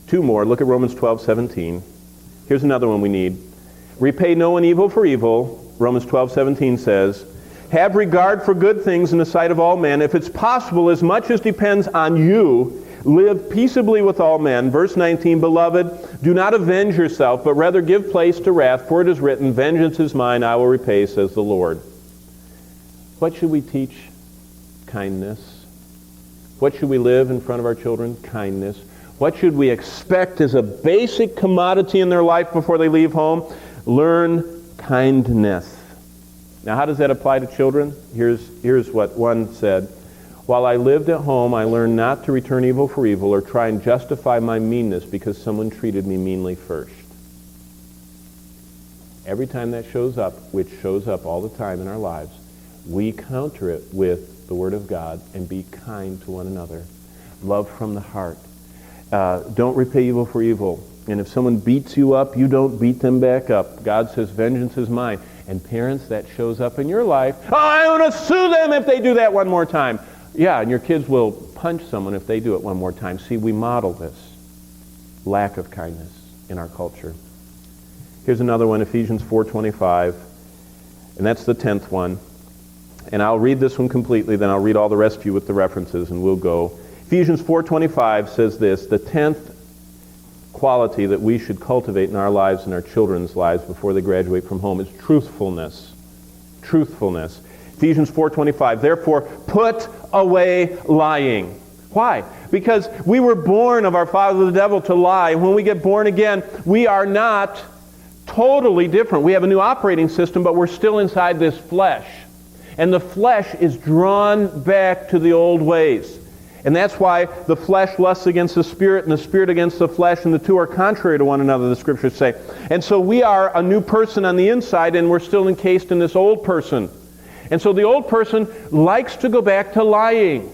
Two more. Look at Romans 12:17. Here's another one we need. Repay no one evil for evil. Romans 12:17 says, have regard for good things in the sight of all men. If it's possible, as much as depends on you, live peaceably with all men. Verse 19, beloved, do not avenge yourself, but rather give place to wrath, for it is written, vengeance is mine, I will repay, says the Lord. What should we teach? Kindness. What should we live in front of our children? Kindness. What should we expect as a basic commodity in their life before they leave home? Learn kindness. Now, how does that apply to children? Here's what one said. While I lived at home, I learned not to return evil for evil or try and justify my meanness because someone treated me meanly first. Every time that shows up, which shows up all the time in our lives, we counter it with the Word of God and be kind to one another. Love from the heart. Don't repay evil for evil. And if someone beats you up, you don't beat them back up. God says, vengeance is mine. And parents, that shows up in your life. Oh, I want to sue them if they do that one more time. Yeah, and your kids will punch someone if they do it one more time. See, we model this lack of kindness in our culture. Here's another one, Ephesians 4:25. And that's the 10th one. And I'll read this one completely, then I'll read all the rest of you with the references, and we'll go. Ephesians 4:25 says this, the 10th quality that we should cultivate in our lives and our children's lives before they graduate from home is truthfulness. Truthfulness. Ephesians 4:25, therefore put away lying. Why? Because we were born of our father the devil to lie. When we get born again, we are not totally different. We have a new operating system, but we're still inside this flesh. And the flesh is drawn back to the old ways. And that's why the flesh lusts against the spirit and the spirit against the flesh, and the two are contrary to one another, the scriptures say. And so we are a new person on the inside, and we're still encased in this old person. And so the old person likes to go back to lying.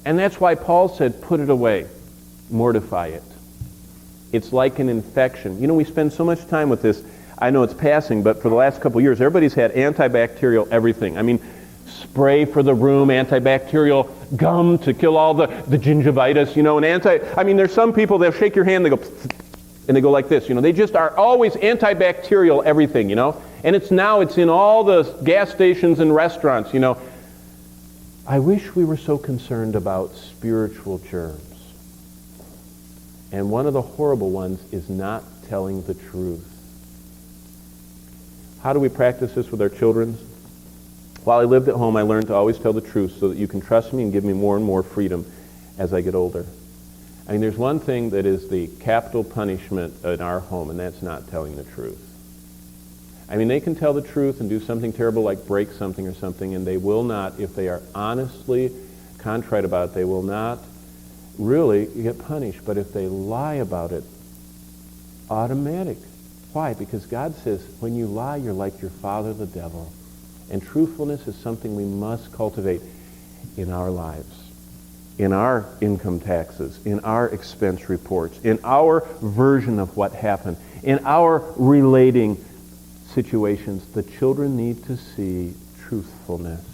And that's why Paul said, put it away. Mortify it. It's like an infection. You know, we spend so much time with this. I know it's passing, but for the last couple of years, everybody's had antibacterial everything. I mean, spray for the room, antibacterial gum to kill all the gingivitis, you know, and there's some people, they'll shake your hand, they go, and they go like this, you know, they just are always antibacterial everything, you know, and it's in all the gas stations and restaurants, you know. I wish we were so concerned about spiritual germs. And one of the horrible ones is not telling the truth. How do we practice this with our children? While I lived at home, I learned to always tell the truth so that you can trust me and give me more and more freedom as I get older. I mean, there's one thing that is the capital punishment in our home, and that's not telling the truth. I mean, they can tell the truth and do something terrible like break something or something, and they will not, if they are honestly contrite about it, they will not really get punished. But if they lie about it, automatic. Why? Because God says, when you lie, you're like your father, the devil. And truthfulness is something we must cultivate in our lives, in our income taxes, in our expense reports, in our version of what happened, in our relating situations. The children need to see truthfulness.